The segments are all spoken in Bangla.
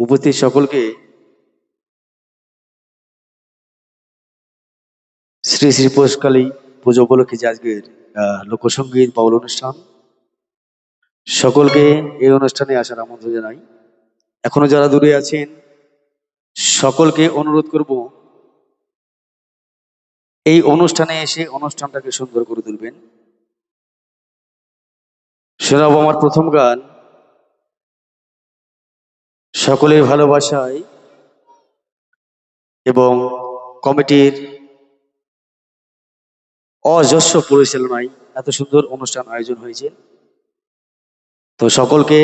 উপস্থিত সকলকে শ্রী শ্রী পৌষকালী পুজো উপলক্ষে যে আজকের লোকসঙ্গীত বাউল অনুষ্ঠান, সকলকে এই অনুষ্ঠানে আসার আমন্ত্রণ জানাই। এখনো যারা দূরে আছেন সকলকে অনুরোধ করব এই অনুষ্ঠানে এসে অনুষ্ঠানটাকে সুন্দর করে তুলবেন। শোনাবো আমার প্রথম গান, সকলের ভালোবাসায় এবং কমিটির অজস্র পরিচালনায় এত সুন্দর অনুষ্ঠান আয়োজন হয়েছে। তো সকলকে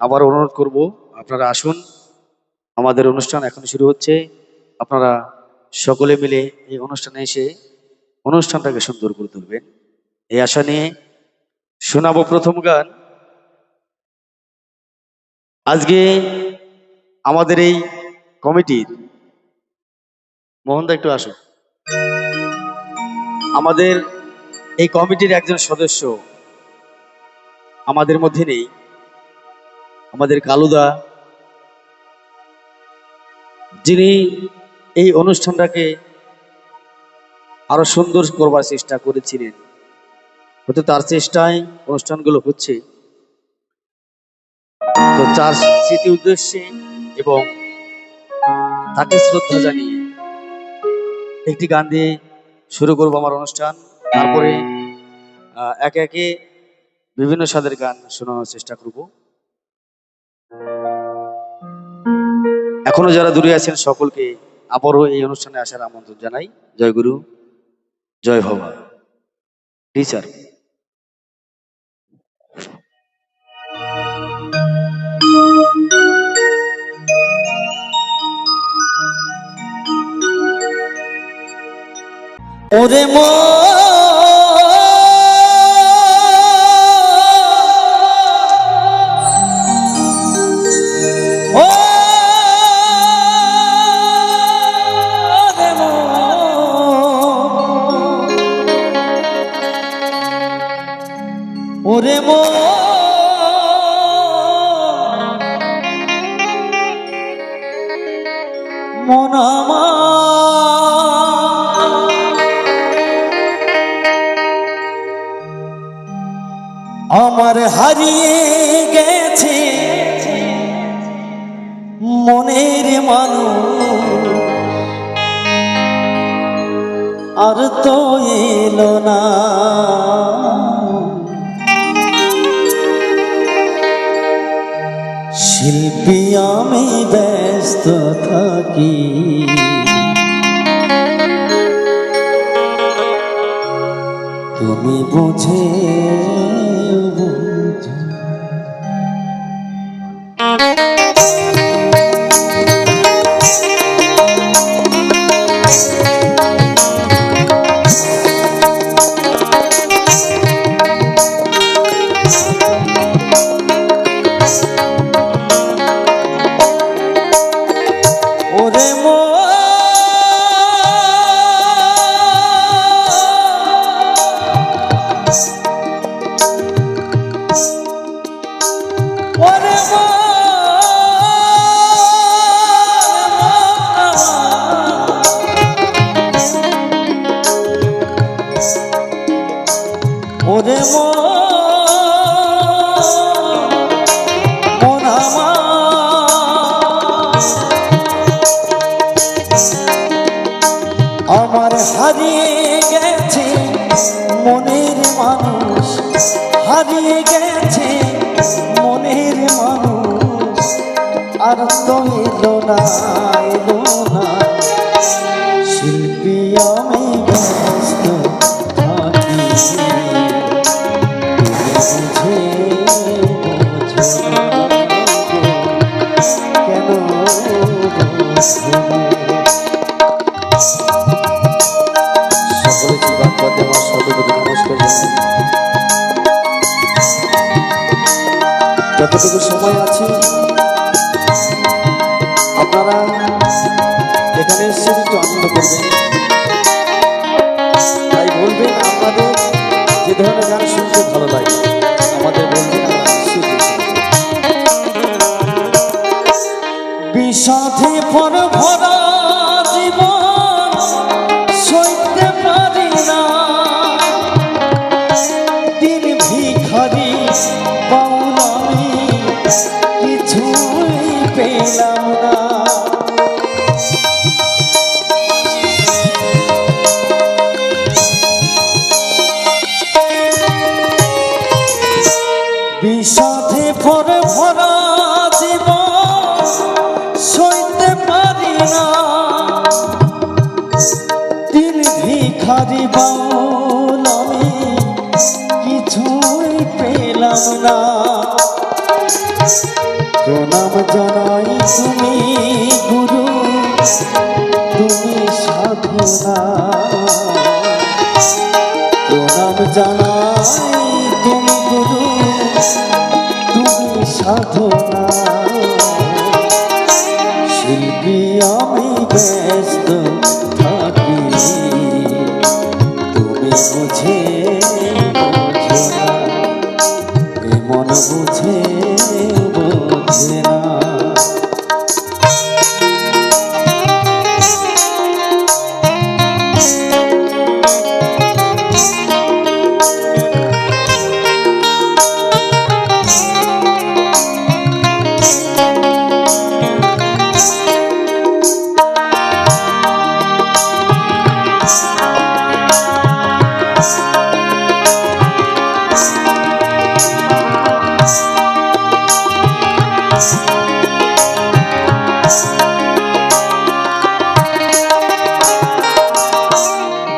আবার অনুরোধ করব, আপনারা আসুন, আমাদের অনুষ্ঠান এখন শুরু হচ্ছে। আপনারা সকলে মিলে এই অনুষ্ঠানে এসে অনুষ্ঠানটাকে সুন্দর করে তুলবেন, এই আশা নিয়ে শোনাবো প্রথম গান। আজকে আমাদের এই কমিটির মোহনদা একটু আসো, আমাদের এই কমিটির একজন সদস্য আমাদের মধ্যে নেই, আমাদের কালুদা, যিনি এই অনুষ্ঠানটাকে আরো সুন্দর করবার চেষ্টা করেছিলেন। হয়তো তার চেষ্টায় অনুষ্ঠানগুলো হচ্ছে। তো তার স্মৃতি উদ্দেশ্যে এবং তাকে শ্রদ্ধা জানিয়ে একটি গান দিয়ে শুরু করবো আমার অনুষ্ঠান। তারপরে একে একে বিভিন্ন স্বাদের গান শোনানোর চেষ্টা করব। এখনো যারা দূরে আছেন সকলকে আবারও এই অনুষ্ঠানে আসার আমন্ত্রণ জানাই। জয় গুরু, জয় ভবা। টিচার ওরে মো ওরে মো মনামা আমার হারিয়ে গেছে মনের মানুষ, আর তো এলো না। শিল্পী আমি ব্যস্ত থাকি, তুমি বুঝে ওরে মো ওরে মো ওরে মো আমার হারিয়ে গেছে মনের মানুষ, হারিয়ে গেছে মনের মানুষ, আর তো এলো না, এলো না। শিল্পী আমি ব্যস্ত থাকি, বুঝে কেন সকলে জীবন পথে আমার শতকোটি নমস্কার জানাই। যতটুকু সময় আছে আপনারা বিষাদে পর ভরা জীবন সইতে পারি না, দিন ভিখারি বাউল আমি কিছুই পেলাম না। বিষাদে পর ভরা জীবন সইতে পারি না, দিন ভিখারি বাউল আমি কিছুই পেলাম না। প্রণাম জানাই তুমি গুরু, তুমি সাধনা। প্রণাম জানাই তুমি গুরু, তুমি সাধনা। শিল্পী আমি ব্যস্ত থাকি, তুমি বুঝে বোঝো না, এ মন বুঝে বোঝে না।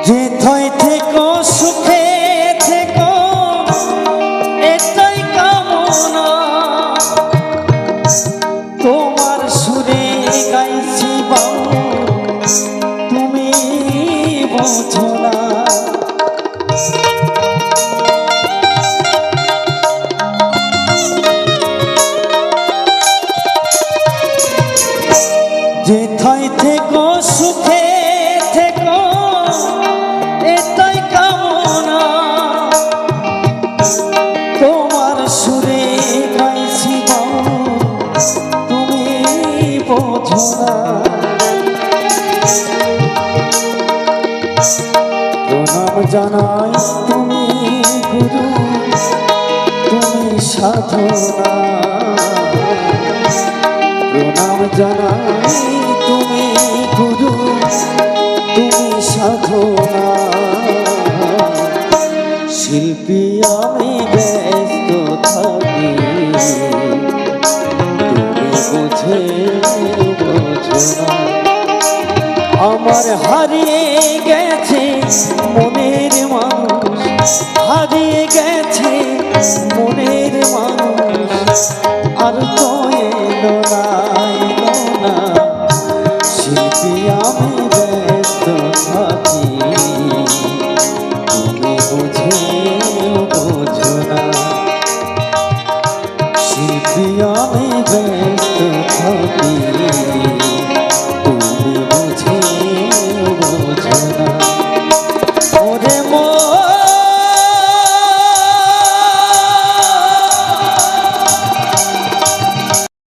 যেথায় থেকো সুখে থেকো এটাই কামনা, তোমার সুরে গাইছি বাউল তুমি বোঝো না। যেথায় থেকো সুখে থেকো এটাই কামনা, তোমার সুরে গাইছি বাউল তুমি বোঝো না। প্রণাম জানাই তুমি গুরু, তুমি সাধনা। প্রণাম জানাই তুমি গুরু, তুমি সাধনা। শিল্পী আমি ব্যস্ত থাকি, তুমি বুঝে বোঝো না। আমার হারিয়ে গেছে মনের মানুষ, হারিয়ে গেছে মনের মানুষ। আর